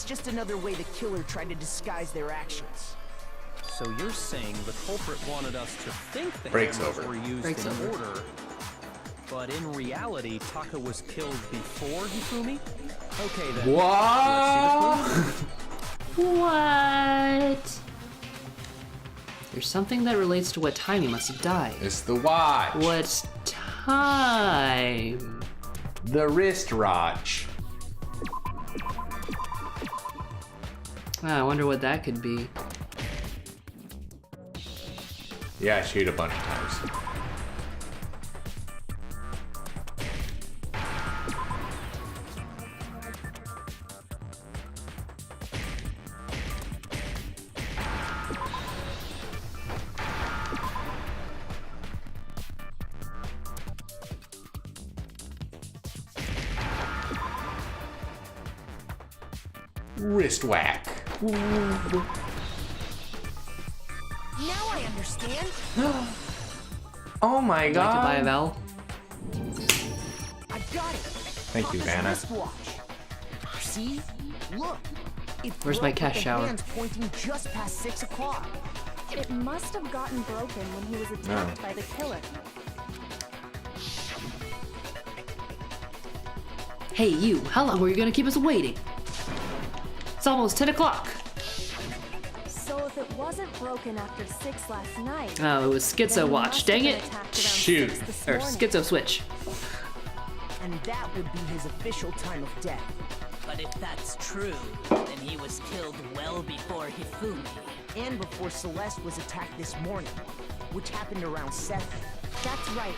just another way the killer tried to disguise their actions. So you're saying the culprit wanted us to think the Breaks hammers over. were used Breaks in over. order, but in reality, Taka was killed before Hifumi? Okay then. What? Let's see the proof. What? There's something that relates to what time he must have died. It's the watch. What time? The wrist watch. I wonder what that could be. Yeah, I shoot a bunch of times. Wrist whack. Now I understand. Oh my Would you like to buy a god. vowel? I got it. Thank you, Taka's Vanna. wristwatch. See? Look. It's Where's my broke cash with the shower? hands pointing just past 6 o'clock. It must have gotten broken when he was attacked by the killer. Hey, you, how long were you gonna keep us waiting? It's almost 10 o'clock. So if it wasn't broken after 6 last night, Oh, it was then Schizo he Watch, must dang have it. been attacked around Shoot. 6 this Or morning. Schizo Switch. And that would be his official time of death. But if that's true, then he was killed well before Hifumi. And before Celeste was attacked this morning, which happened around 7. That's right.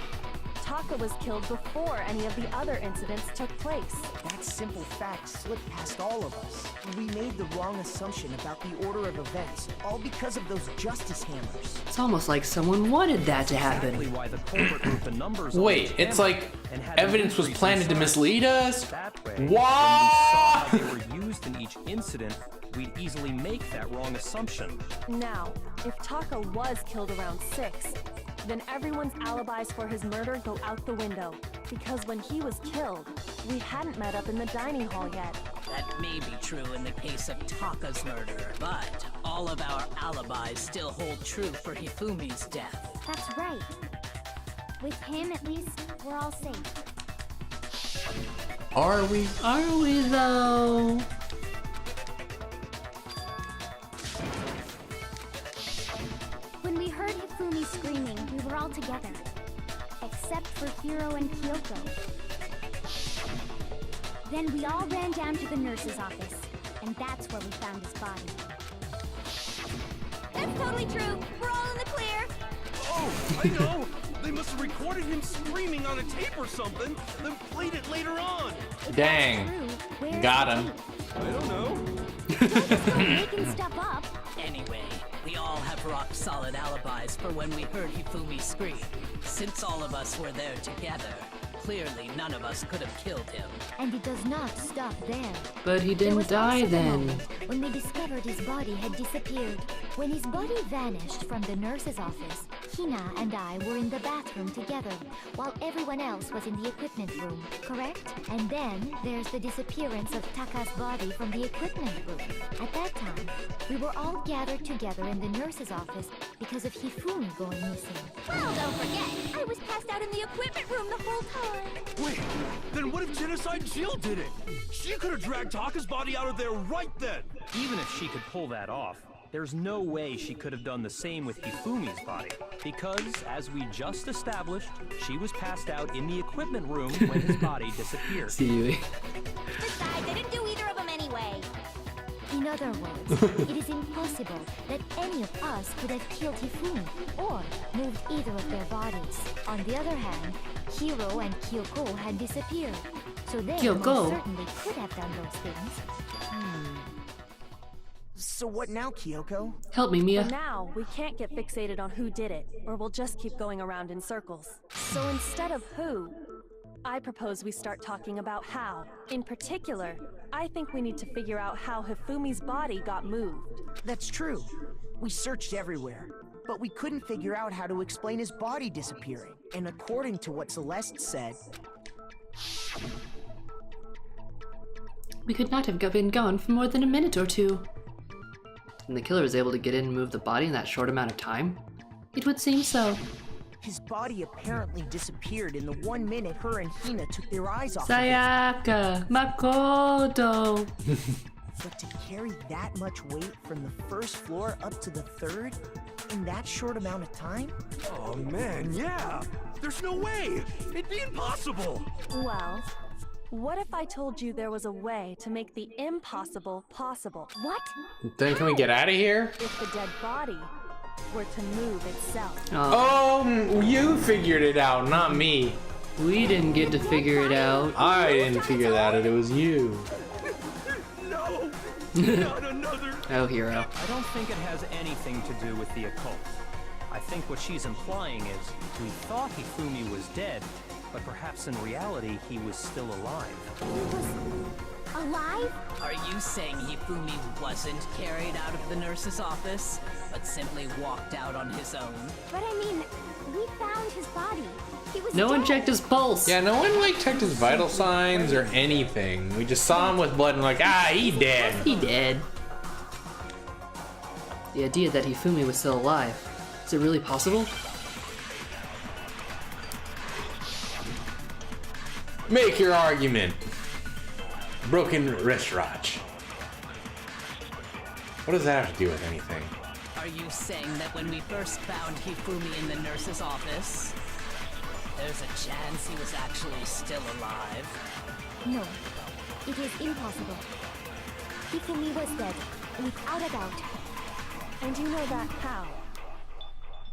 Taka was killed before any of the other incidents took place. That simple fact slipped past all of us. We made the wrong assumption about the order of events, all because of those justice hammers. It's almost like someone wanted that to Exactly happen. why the culprit wrote the numbers on Wait, each it's hammer like and had evidence was entries planted to inside. mislead us? That way, What? when we saw how they were used in each incident, we'd easily make that wrong assumption. Now, if Taka was killed around 6, then everyone's alibis for his murder go out the window. Because when he was killed, we hadn't met up in the dining hall yet. That may be true in the case of Taka's murder, but all of our alibis still hold true for Hifumi's death. That's right. With him, at least, we're all safe. Are we? Are we though? When we heard Hifumi screaming, we were all together. Except for Hiro and Kyoko. Then we all ran down to the nurse's office, and that's where we found his body. That's totally true. We're all in the clear. Oh, I know! They must have recorded him screaming on a tape or something, then played it later on. If Dang. that's true, where's Got the him. tape? I don't know. Don't just go making stuff up. Anyway, we all have rock-solid alibis for when we heard Hifumi scream. Since all of us were there together, clearly none of us could have killed him. And it does not stop there. But he There didn't was die also the then. moment when we discovered his body had disappeared. When his body vanished from the nurse's office, Hina and I were in the bathroom together, while everyone else was in the equipment room, correct? And then there's the disappearance of Taka's body from the equipment room. At that time, we were all gathered together in the nurse's office because of Hifumi going missing. Well, don't forget, I was passed out in the equipment room the whole time. Wait, then what if Genocide Jill did it? She could have dragged Taka's body out of there right then. Even if she could pull that off, there's no way she could have done the same with Hifumi's body. Because, as we just established, she was passed out in the equipment room when his body disappeared. See you. Besides, I didn't do either of them anyway. In other words, it is impossible that any of us could have killed Hifumi or moved either of their bodies. On the other hand, Hiro and Kyoko had disappeared, so they Kyoko? most certainly could have done those things. So what now, Kyoko? Help me, Mia. For now, we can't get fixated on who did it, or we'll just keep going around in circles. So instead of who, I propose we start talking about how. In particular, I think we need to figure out how Hifumi's body got moved. That's true. We searched everywhere, but we couldn't figure out how to explain his body disappearing. And according to what Celeste said, We could not have been gone for more than a minute or two. And the killer was able to get in and move the body in that short amount of time? It would seem so. His body apparently disappeared in the 1 minute her and Hina took their eyes off of it. Sayaka, Makoto. But to carry that much weight from the first floor up to the third in that short amount of time? Oh man, yeah. There's no way. It'd be impossible. Well, what if I told you there was a way to make the impossible possible? What? Then can we get out of here? If the dead body were to move itself. Oh, you figured it out, not me. We didn't get to figure it out. I didn't figure that out, it was you. No. Not another. Oh, hero. I don't think it has anything to do with the occult. I think what she's implying is we thought Hifumi was dead, but perhaps in reality he was still alive. Alive? Are you saying Hifumi wasn't carried out of the nurse's office, but simply walked out on his own? But I mean, we found his body. He was No one dead. checked his pulse. Yeah, no one like checked his vital signs or anything. We just saw him with blood and like, he dead. He dead. The idea that Hifumi was still alive. Is it really possible? Make your argument. Broken wristwatch. What does that have to do with anything? Are you saying that when we first found Hifumi in the nurse's office, there's a chance he was actually still alive? No, it is impossible. Hifumi was dead, without a doubt. And you know that how?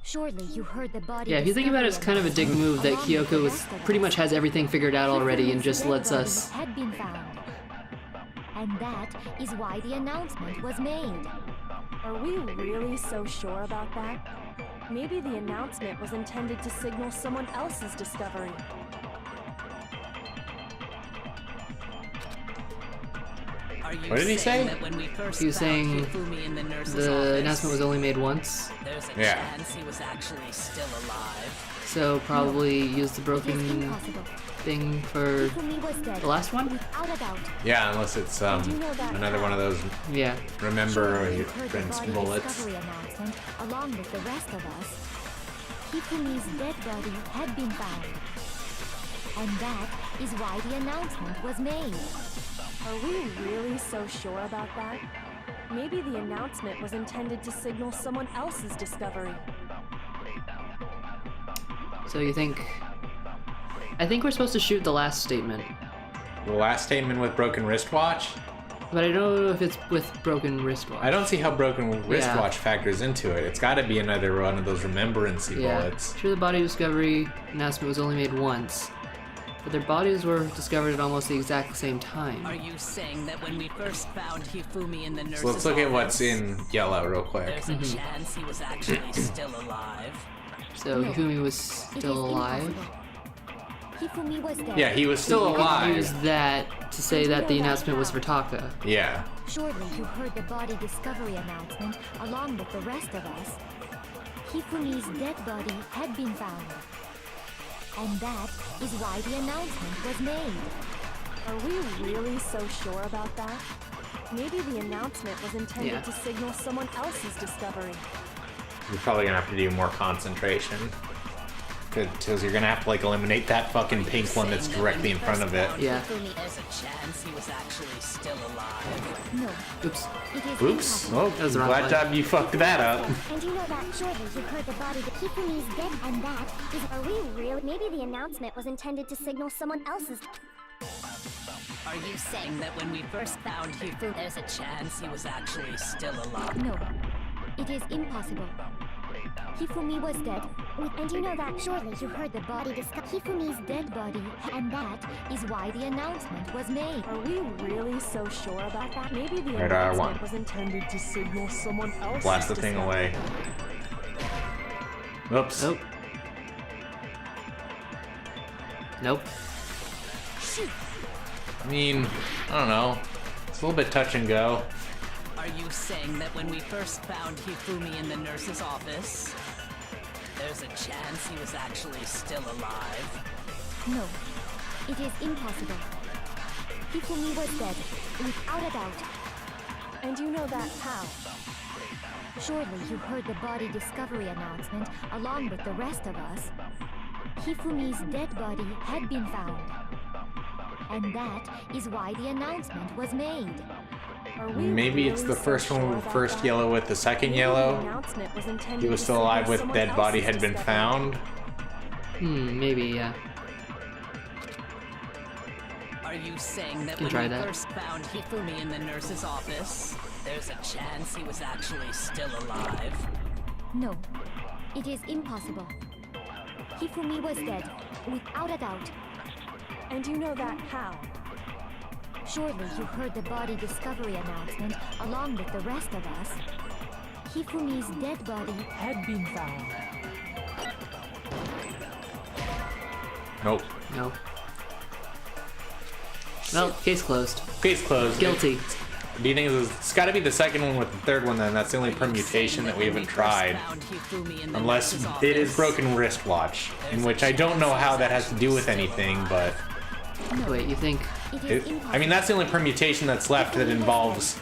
Surely you heard the body. Yeah, if you think about it, it's kind of a dick move that Kyoko was pretty much has everything figured out already and just lets us. Had been found. And that is why the announcement was made. Are we really so sure about that? Maybe the announcement was intended to signal someone else's discovery. Are you What did he saying say? that when we first He was found saying Hifumi in the nurse's The office, announcement was only made once, there's a Yeah. chance he was actually still alive? so probably use the It is broken impossible. thing for Hifumi was dead. the last one? Without a doubt. Yeah, unless it's another one of those Yeah. remember Surely you heard the Prince body bullets. discovery announcement along with the rest of us. Hifumi's dead body had been found. And that is why the announcement was made. Are we really so sure about that? Maybe the announcement was intended to signal someone else's discovery. So you think... I think we're supposed to shoot the last statement. The last statement with broken wristwatch? But I don't know if it's with broken wristwatch. I don't see how broken wristwatch factors into it. It's got to be another one of those remembrancy bullets. Sure, the body discovery announcement was only made once. But their bodies were discovered at almost the exact same time. Are you saying that when we first found Hifumi in the nurse's So let's look at what's office, in yellow real quick. there's a chance he was actually still alive? So No. Hifumi was It still is alive. impossible. Hifumi was dead. Yeah, he was still Use alive. that to say that the announcement was for Taka. Yeah. Surely you heard the body discovery announcement along with the rest of us. Hifumi's dead body had been found. And that is why the announcement was made. Are we really so sure about that? Maybe the announcement was intended Yeah. to signal someone else's discovery. You're probably gonna have to do more concentration. Because you're gonna have to like eliminate that fucking pink one that's directly in front of it. Yeah. There's a chance he was actually still alive. No, Oops. it is Oops. impossible. Oh, That was the wrong glad button. job you fucked that up. And you know that surely you heard the body that Hifumi's dead, and that is. Are we really? Maybe the announcement was intended to signal someone else's. Are you saying that when we first found Hifumi, there's a chance he was actually still alive? No, it is impossible. Hifumi was dead, and you know that surely you heard the body discuss Hifumi's dead body, and that is why the announcement was made. Are we really so sure about that? Maybe the Right, announcement one. was intended to signal someone else's Blast the thing discovery. away. Oops. Nope. Nope. I mean, I don't know. It's a little bit touch and go. Are you saying that when we first found Hifumi in the nurse's office, there's a chance he was actually still alive? No, it is impossible. Hifumi was dead, without a doubt. And you know that how? Surely you heard the body discovery announcement along with the rest of us. Hifumi's dead body had been found. And that is why the announcement was made. Are we Maybe it's really the so first sure one with about first that? yellow with the second Maybe the yellow. announcement was intended He was to still signal alive with someone dead body else's had been discovery. found. Maybe, yeah. Are you saying that Can when try we that. first found Hifumi in the nurse's office, there's a chance he was actually still alive? No, it is impossible. Hifumi was dead, without a doubt. And you know that how? Surely you heard the body discovery announcement along with the rest of us. Hifumi's dead body had been found. Nope. No. Well, case closed. Case closed. Guilty. Do you think it's got to be the second one with the third one then? That's the only permutation that we haven't tried. Unless it is broken wristwatch, in which I don't know how that has to do with anything, but Wait, you think? It is impossible. I mean that's the only permutation that's left that involves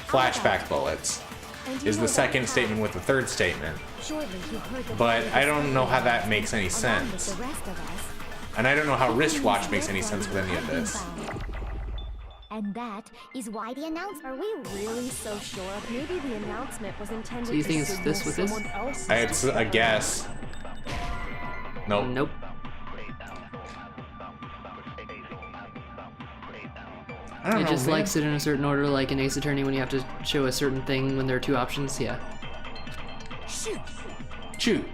flashback bullets. And you Is know the that second how? statement with the third statement. Surely you heard the But body I don't know how discovery that makes any announcement along with sense. the rest of us. And I don't know how Hifumi's wristwatch makes dead any sense with body any of had been this. found. And that is why the announcement. Are we really so sure? Maybe the announcement was intended So you to think it's signal this with this? someone else's It's a discovery. guess. Nope. Nope. I don't It know, just man. likes it in a certain order, like in Ace Attorney when you have to show a certain thing when there are two options. Yeah, Shoot.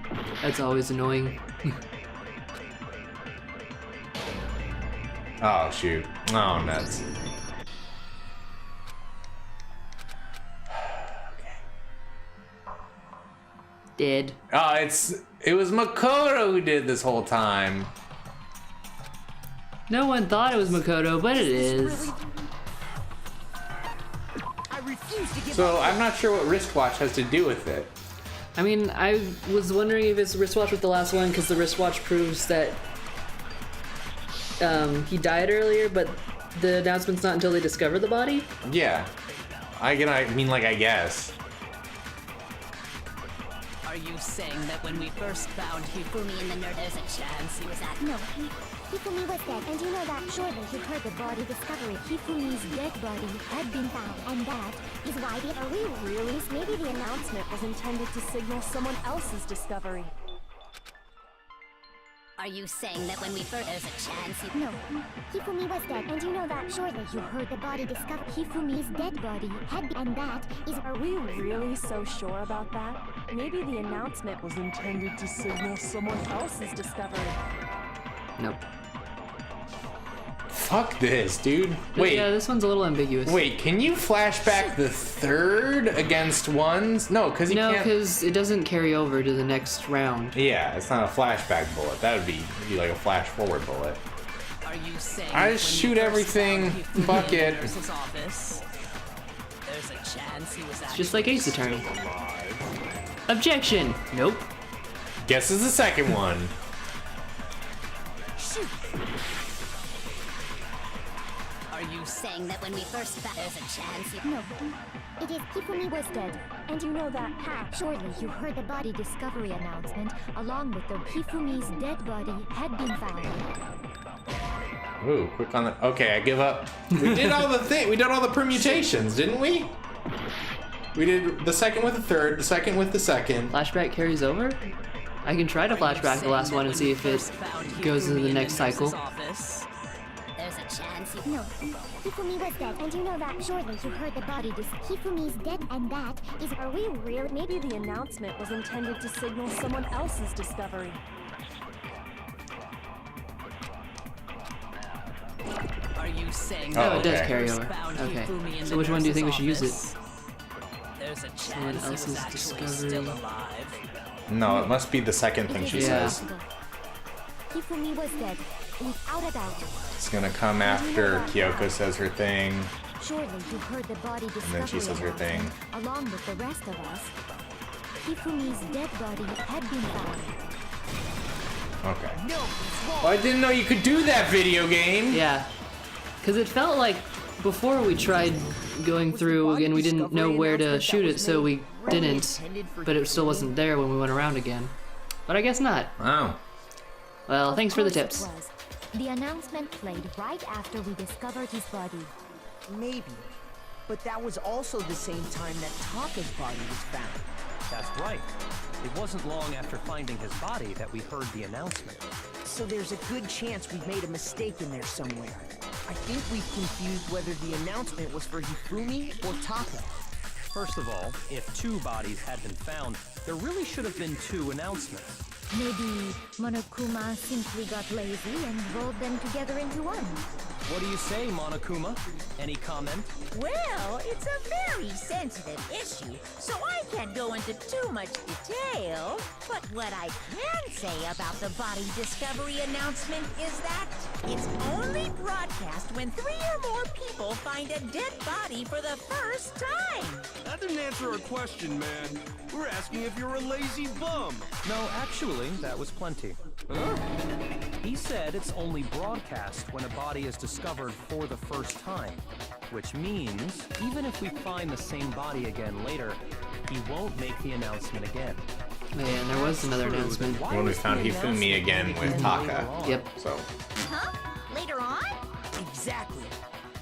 that's always annoying. Oh shoot. Oh nuts. Dead. Oh, it was Makoto who did this whole time. No one thought it was Makoto, but it is. I refuse to give So up. I'm not sure what wristwatch has to do with it. I mean, I was wondering if it's wristwatch with the last one, because the wristwatch proves that he died earlier, but the announcement's not until they discover the body. Yeah. I guess. Are you saying that when we first found Hifumi in the nurse, there's a chance he was at... No, Hifumi was dead, and you know that. Surely you heard the body discovery. Hifumi's dead body had been found, and that is why the. Are we really? Maybe the announcement was intended to signal someone else's discovery. Are you saying that when we first there's a chance he... No, Hifumi was dead, and you know that. Surely you heard the body discovered. Hifumi's dead body had been, and that is. Are we really so sure about that? Maybe the announcement was intended to signal someone else's discovery. Nope. Fuck this, dude. Wait. Yeah, this one's a little ambiguous. Wait, can you flashback the third against ones? No, because you No, can't. because it doesn't carry over to the next round. Yeah, it's not a flashback bullet. That would be like a flash forward bullet. Are you saying I that just when shoot we first everything. found Hifumi Fuck in the it. nurse's office, there's a chance he was It's just like Ace Attorney. Objection! Nope. Guess is the second one. Are you saying that when we first found there's a chance he... No, it is. Hifumi was dead, And you know that how? surely you heard the body discovery announcement along with the Hifumi's dead body had been found. Ooh, quick on the. Okay, I give up. We did all the thing. We did all the permutations, didn't we? We did the second with the third, the second with the second. Flashback carries over? I can try to flashback the last one and see if it goes into the next cycle. There's a chance he... No, Hifumi was dead, and you know that. Surely you heard the body Hifumi's dead, and that is. Are we really? Maybe the announcement was intended to signal someone else's discovery. Are you saying Oh, Oh, it does okay. carry over. Okay. So which one do you think we should use it? There's a Someone chance he was else's actually discovery. still alive. No, it must be the second thing It she is Yeah. says. impossible. Hifumi was dead, without a doubt. It's gonna come after Kyoko says her thing. Surely you heard the body discovery then she says her thing. announcement along with the rest of us. Hifumi's dead body had been found. Okay. Well, I didn't know you could do that, video game. Yeah. Because it felt like before we tried going through and we didn't know where to shoot it, so we didn't, but it still wasn't there when we went around again. But I guess not. Wow. Well, thanks for the tips. The announcement played right after we discovered his body. Maybe. But that was also the same time that Taka's body was found. That's right. It wasn't long after finding his body that we heard the announcement. So there's a good chance we've made a mistake in there somewhere. I think we've confused whether the announcement was for Hifumi or Taka. First of all, if 2 bodies had been found, there really should have been 2 announcements. Maybe Monokuma simply got lazy and rolled them together into one. What do you say, Monokuma? Any comment? Well, it's a very sensitive issue, so I can't go into too much detail. But what I can say about the body discovery announcement is that it's only broadcast when 3 or more people find a dead body for the first time. That didn't answer our question, man. We're asking if you're a lazy bum. No, actually, that was plenty. Huh? He said it's only broadcast when a body is discovered for the first time. Which means, even if we find the same body again later, he won't make the announcement again. Man, there was another announcement. When we found Hifumi again with Taka. Yep. So. Huh? Later on? Exactly.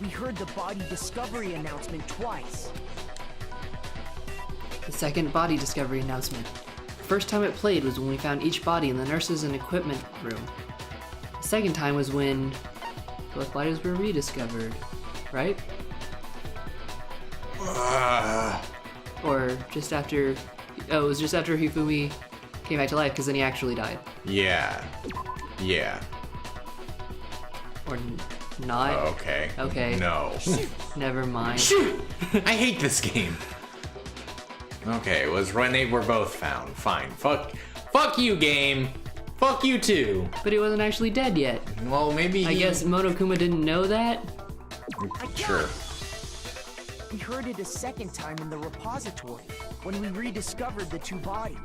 We heard the body discovery announcement twice. The second body discovery announcement. The first time it played was when we found each body in the nurses and equipment room. The second time was when both bodies were rediscovered, right? Or just after... Oh, it was just after Hifumi came back to life, because then he actually died. Yeah. Yeah. Or not? Okay. Okay. No. Never mind. Shoot! I hate this game. Okay, it was when they were both found. Fine. Fuck you, game. Fuck you too. But he wasn't actually dead yet. Well, maybe I guess Monokuma didn't know that? Sure. We heard it a second time in the repository, when we rediscovered the 2 bodies.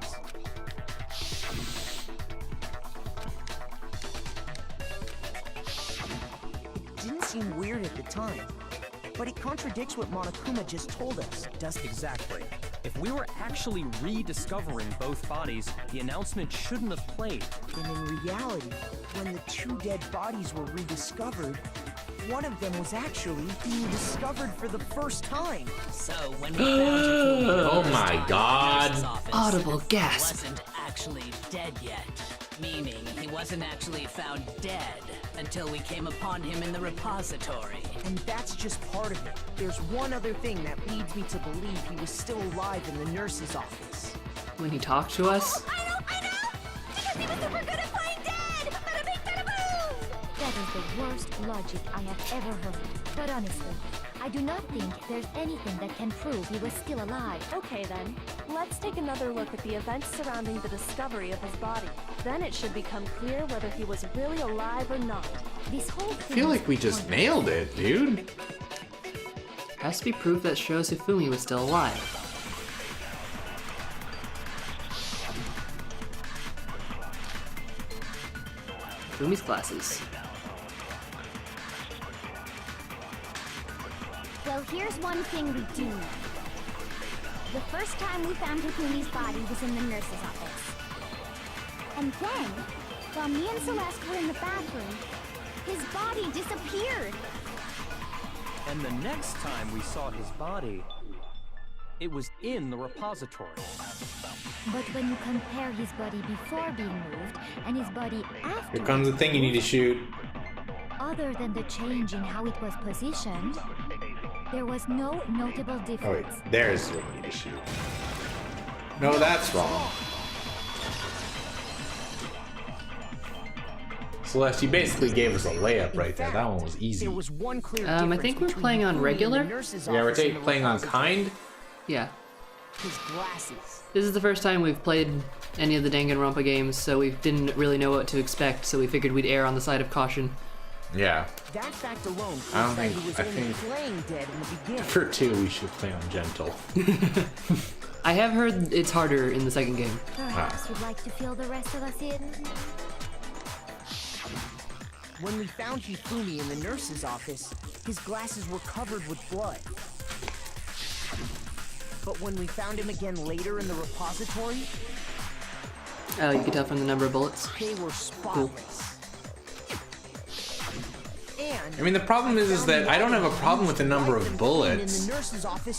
It didn't seem weird at the time, but it contradicts what Monokuma just told us, doesn't it? Exactly. If we were actually rediscovering both bodies, the announcement shouldn't have played. And in reality, when the 2 dead bodies were rediscovered, one of them was actually being discovered for the first time. So when we found Hifumi Oh in my the God. nurse's office, Audible he gasp. wasn't actually dead yet. Meaning he wasn't actually found dead until we came upon him in the repository. And that's just part of it. There's one other thing that leads me to believe he was still alive in the nurse's office. When he talked to us? I know! Because he was super good at playing dead! Bada bing, bada boom! That is the worst logic I have ever heard. But honestly, I do not think there's anything that can prove he was still alive. Okay then, let's take another look at the events surrounding the discovery of his body. Then it should become clear whether he was really alive or not. This whole I thing feel is like we just nailed it, dude. Has to be proof that shows Hifumi was still alive. Hifumi's glasses. Well, here's one thing we do know. The first time we found Hifumi's body was in the nurse's office. And then, while me and Celeste were in the bathroom, his body disappeared. And the next time we saw his body, it was in the repository. But when you compare his body before being moved and his body after, Here comes the thing you need to shoot. other than the change in how it was positioned, there was no notable Oh wait, difference. there's what you need to shoot. No, that's wrong. Celeste, you basically gave us a layup right there. That one was easy. There was one clear I difference think we're between playing on Hifumi and regular? the nurse's Yeah, we're office and the playing on repository. kind. Yeah. His glasses. This is the first time we've played any of the Danganronpa games, so we didn't really know what to expect, so we figured we'd err on the side of caution. Yeah. That fact alone proves I don't that think- he was I only think- playing dead in the beginning. For 2, we should play on gentle. I have heard it's harder in the second game. Perhaps you'd like to fill the rest of us in? When we found Hifumi in the nurse's office, his glasses were covered with blood. But when we found him again later in the repository, Oh, you can tell from the number of bullets. they were spotless. And I mean, the problem is that I don't have a problem with the number of bullets.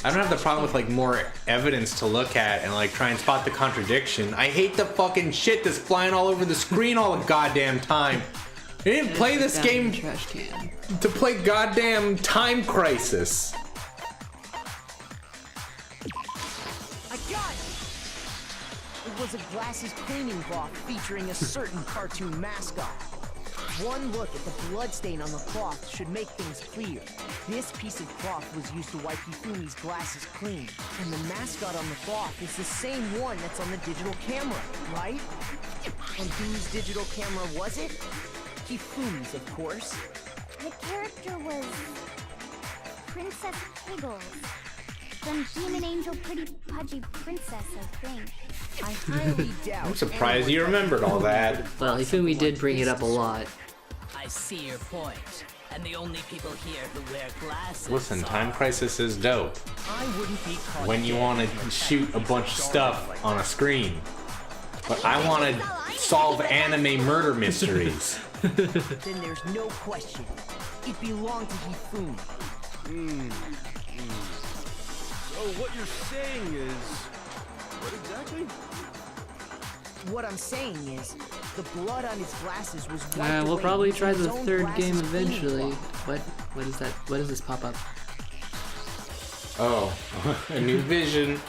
I don't have the problem with like more evidence to look at and like try and spot the contradiction. I hate the fucking shit that's flying all over the screen all the goddamn time. I didn't play this game Trash can. to play goddamn Time Crisis. I got it! It was a glasses cleaning cloth featuring a certain cartoon mascot. One look at the bloodstain on the cloth should make things clear. This piece of cloth was used to wipe Hifumi's glasses clean, and the mascot on the cloth is the same one that's on the digital camera, right? And whose digital camera was it? Hifumi's, of course. The character was Princess Piggles. Some demon angel pretty pudgy princess, I think. I highly doubt. I'm surprised you remembered all that. Well, Hifumi did bring it up a lot. I see your point. And the only people here who wear glasses Listen, are... Time Crisis is dope I wouldn't be caught when you dead want in to the shoot a fact bunch of that stuff like on a screen. But I want to solve anime murder mysteries. Then there's no question. It belonged to Hifumi. So what you're saying is... What exactly? What I'm saying is, the blood on his glasses was wiped We'll away probably using try his the own third glasses game cleaning eventually. cloth. What is that? What does this pop up? Oh, a new vision.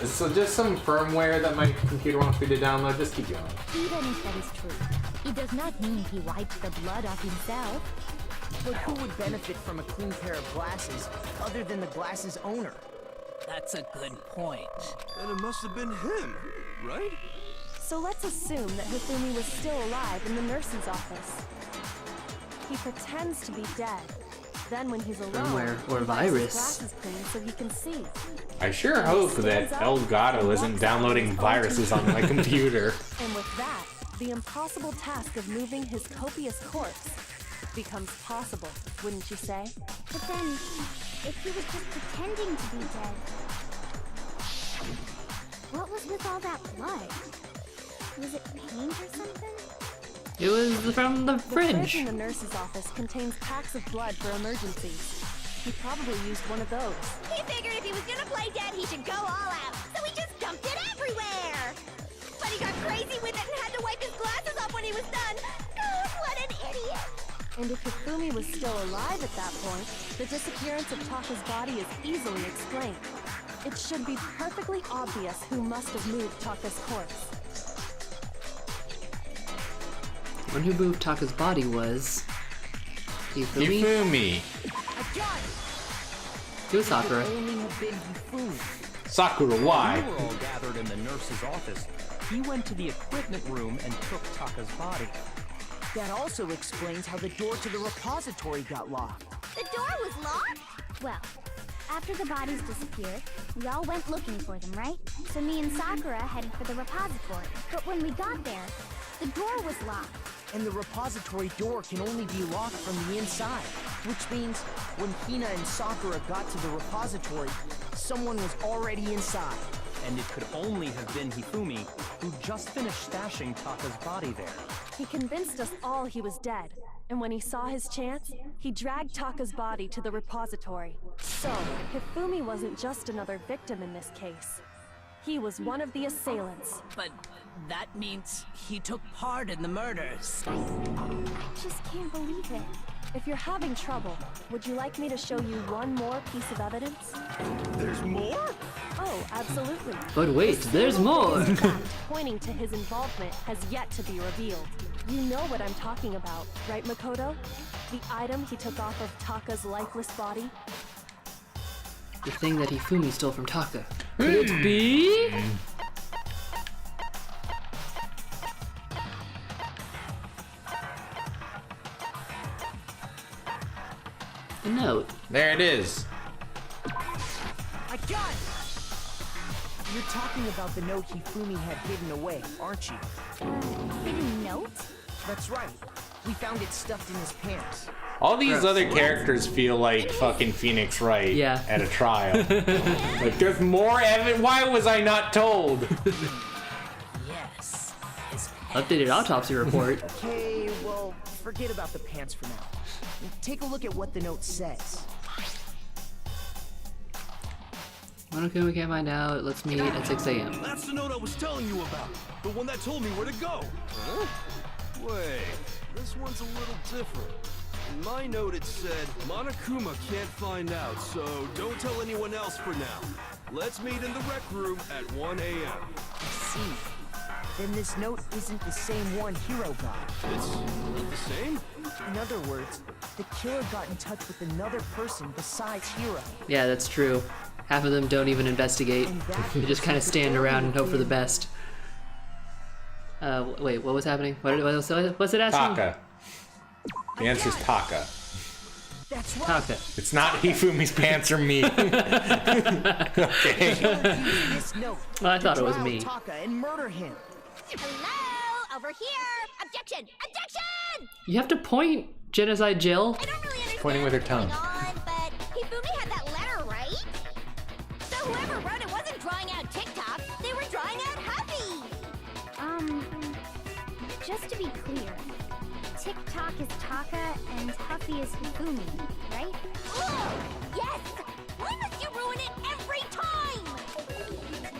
So just some firmware that my computer wants me to download. Just keep going. Even if that is true, it does not mean he wiped the blood off himself. But who would benefit from a clean pair of glasses other than the glasses owner? That's a good point. Then it must have been him, right? So let's assume that Hifumi was still alive in the nurse's office. He pretends to be dead. Then when he's alone, Firmware or he wipes his virus. glasses clean so he can see. I sure hope that Elgato isn't downloading viruses on my computer. And with that, the impossible task of moving his copious corpse becomes possible, wouldn't you say? But then, if he was just pretending to be dead, what was with all that blood? Was it paint or something? It was from the The fridge fridge. in the nurse's office contains packs of blood for emergencies. He probably used one of those. He figured if he was gonna play dead, he should go all out. So he just dumped it everywhere. But he got crazy with it and had to wipe his glasses off when he was done. God, what an idiot. And if Hifumi was still alive at that point, the disappearance of Taka's body is easily explained. It should be perfectly obvious who must have moved Taka's corpse. The one who moved Taka's body was Hifumi. Hifumi. I got it! It was Sakura. It could only have been Hifumi. Sakura, We why? were all gathered in the nurse's office. He went to the equipment room and took Taka's body. That also explains how the door to the repository got locked. The door was locked? Well, after the bodies disappeared, we all went looking for them, right? So me and Sakura headed for the repository. But when we got there, the door was locked. And the repository door can only be locked from the inside, which means when Hina and Sakura got to the repository, someone was already inside. And it could only have been Hifumi, who just finished stashing Taka's body there. He convinced us all he was dead, and when he saw his chance, he dragged Taka's body to the repository. So, Hifumi wasn't just another victim in this case. He was one of the assailants. But that means he took part in the murders. I just can't believe it. If you're having trouble, would you like me to show you one more piece of evidence? There's more? Oh, absolutely. But wait, there's more. This fact pointing to his involvement has yet to be revealed. You know what I'm talking about, right, Makoto? The item he took off of Taka's lifeless body? The thing that Hifumi stole from Taka. Could it be? A note. There it is. I got it! You're talking about the note Hifumi had hidden away, aren't you? Hidden note? That's right. We found it stuffed in his pants. All these other characters feel like fucking Phoenix Wright at a trial. Like, there's more evidence. Why was I not told? Yes. Updated autopsy report. Okay, well, forget about the pants for now. Take a look at what the note says. Okay, we can't find out. Let's meet at 6 a.m. That's the note I was telling you about. The one that told me where to go. Huh? Wait, this one's a little different. In my note it said, Monokuma can't find out, so don't tell anyone else for now. Let's meet in the rec room at 1 a.m. I see. Then this note isn't the same one Hero got. It's not the same? In other words, the killer got in touch with another person besides Hero. Yeah, that's true. Half of them don't even investigate. They just kind of stand around and hope for the best. Wait, what was happening? What's it asking? Taka. The answer's Taka. That's right. Taka. It's not Hifumi's pants or me. Okay. This note. Well, I thought it was Trial me. Taka and murder him. Hello? Over here! Objection! Objection! You have to point, Genocide Jill. I don't really understand Pointing with her tongue. what's going on, but Hifumi had that letter, right? So whoever wrote it wasn't drawing out TikTok, they were drawing out Huffy! Just to be clear, TikTok is Taka and Huffy is Hifumi, right? Ugh, yes! Why must you ruin it every time?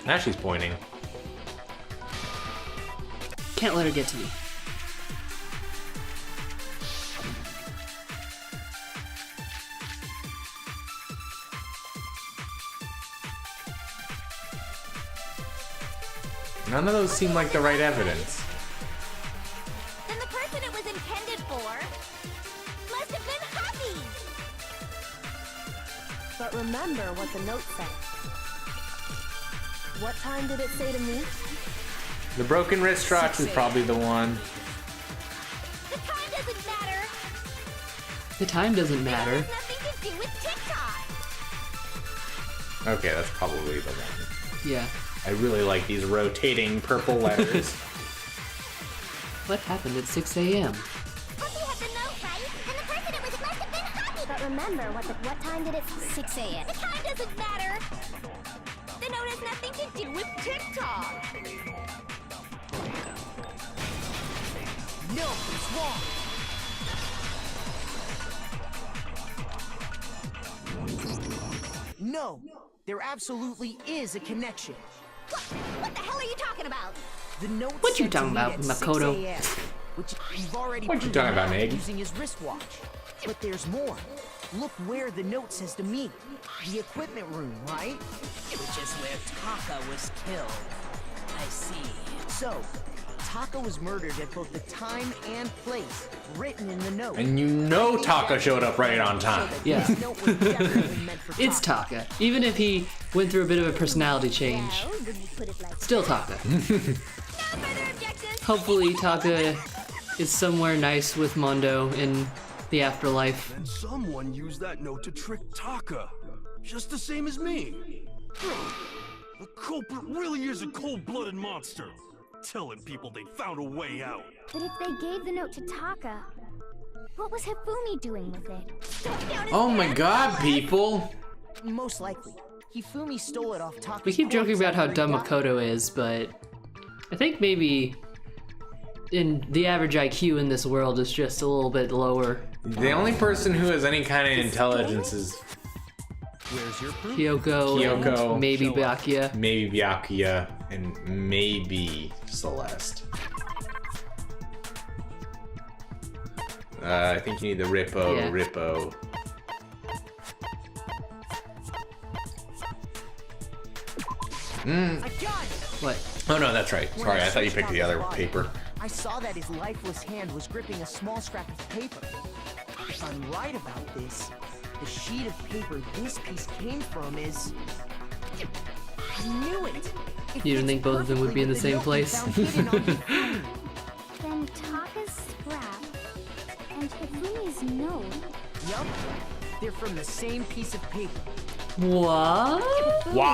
Now she's pointing. Can't let her get to me. None of those seem like the right evidence. Then the person it was intended for must have been Huffy! But remember what the note said. What time did it say to meet? The broken wristwatch is probably the one. The time doesn't matter! The time doesn't It matter. has nothing to do with TikTok! Okay, that's probably the one. Yeah. I really like these rotating purple letters. What happened at 6 a.m.? Huffy had the note, right? And the person it was must have been Huffy! But remember, what time did it... 6 a.m. The time doesn't matter! The note has nothing to do with TikTok! No, it's wrong. No, there absolutely is a connection. What the hell are you talking about? The note What you said to talking meet about, at 6 Makoto? a.m., which you've already What you proven talking about, out Meg? using his wristwatch. But there's more. Look where the note says to meet. The equipment room, right? Which is where Taka was killed. I see. So, Taka was murdered at both the time and place written in the note. And you know Taka showed up right on time. Yeah. This note was definitely meant for It's Taka. Even if he went through a bit of a personality change, Well, when you put it like still Taka. No further objections! Hopefully Taka is somewhere nice with Mondo in the afterlife. And someone used that note to trick Taka. Just the same as me. The culprit really is a cold-blooded monster. Telling people they found a way out. But if they gave the note to Taka, what was Hifumi doing with it? Oh my god, people! Most likely. Hifumi stole it off Taka's We keep joking corpse about how after he dumb died. Makoto is, but I think maybe in the average IQ in this world is just a little bit lower. The only person who has any kind of intelligence is Where's your proof? Kyoko. and maybe Byakuya. maybe Byakuya, and maybe Celeste. I think you need the Rippo. Yeah. Rippo. I got it! What? Oh no, that's right. When Sorry, I thought you searched picked the Taka's other body, paper. I saw that his lifeless hand was gripping a small scrap of paper. If I'm right about this, the sheet of paper this piece came from is... I knew it! It You didn't fits think both of them would be in the perfectly same with the place? note we found hidden on Hifumi. Then Taka's scrap and Hifumi's note. Yup, they're from the same piece of paper. What? Hifumi Wow.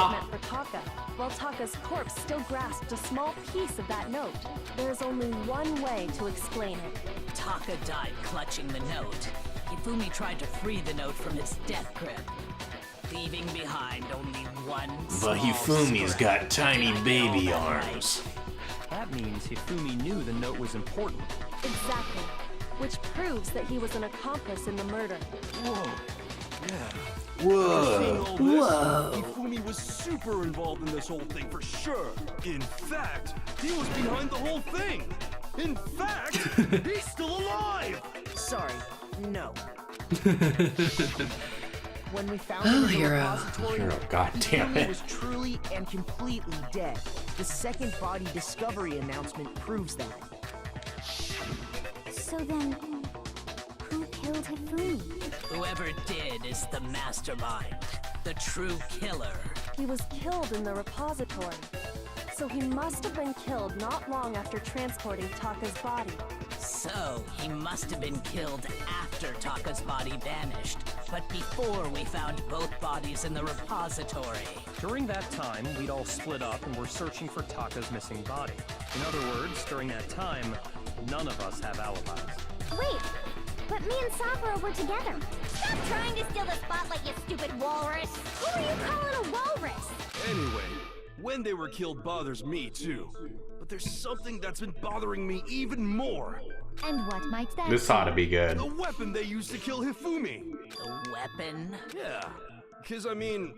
had the note meant for Taka, while Taka's corpse still grasped a small piece of that note. There's only one way to explain it. Taka died clutching the note. Hifumi tried to free the note from its death grip, leaving behind only one But small Hifumi's scrap. got tiny Did I know baby that arms. That means Hifumi knew the note was important. Exactly. Which proves that he was an accomplice in the murder. Whoa. Yeah. Whoa. Whoa. Hifumi was super involved in this whole thing for sure. In fact, he was behind the whole thing. In fact, he's still alive. Sorry, no. When we found him in the Hero. repository, Hero, goddamn Hifumi it. was truly and completely dead. The second body discovery announcement proves that. So then, who killed Hifumi? Whoever did is the mastermind, the true killer. He was killed in the repository. So he must have been killed not long after transporting Taka's body. So, he must have been killed after Taka's body vanished, but before we found both bodies in the repository. During that time, we'd all split up and were searching for Taka's missing body. In other words, during that time, none of us have alibis. Wait, but me and Sakura were together. Stop trying to steal the spotlight, you stupid walrus. Who are you calling a walrus? Anyway, when they were killed bothers me too. But there's something that's been bothering me even more. And what might that This be? ought to be good. The weapon they used to kill Hifumi. The weapon? Yeah, because I mean,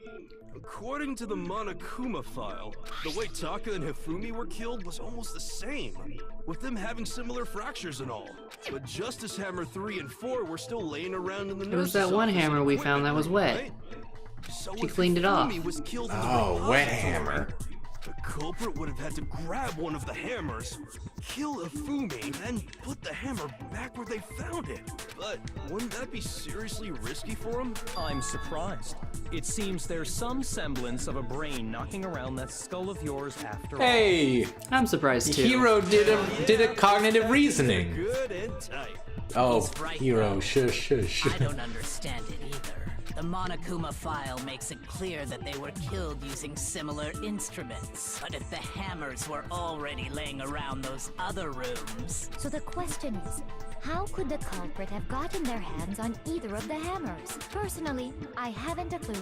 according to the Monokuma file, the way Taka and Hifumi were killed was almost the same, with them having similar fractures and all. But Justice Hammer 3 and 4 were still laying around in the It was nurse's that one office hammer we equipment found that was room, wet. right? So She if cleaned it off. Hifumi was killed in the Oh, wet repository, hammer. The culprit would have had to grab one of the hammers, kill Hifumi, then put the hammer back where they found it. But wouldn't that be seriously risky for him? I'm surprised. It seems there's some semblance of a brain knocking around that skull of yours after all. Hey, I'm surprised too. Hero did a cognitive reasoning. Good and tight. Oh, He's right, Hero, though. shush, shush. I don't understand it either. The Monokuma file makes it clear that they were killed using similar instruments. But if the hammers were already laying around those other rooms... So the question is, how could the culprit have gotten their hands on either of the hammers? Personally, I haven't a clue.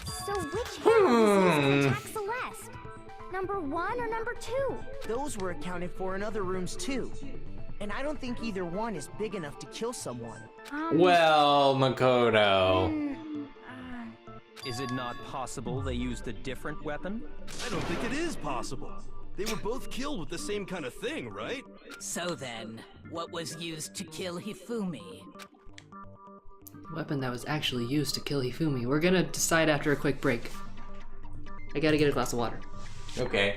So which hammer was used to attack Celeste? Number 1 or number 2? Those were accounted for in other rooms too. And I don't think either one is big enough to kill someone. Well, Makoto. Is it not possible they used a different weapon? I don't think it is possible. They were both killed with the same kind of thing, right? So then, what was used to kill Hifumi? Weapon that was actually used to kill Hifumi. We're gonna decide after a quick break. I gotta get a glass of water. Okay.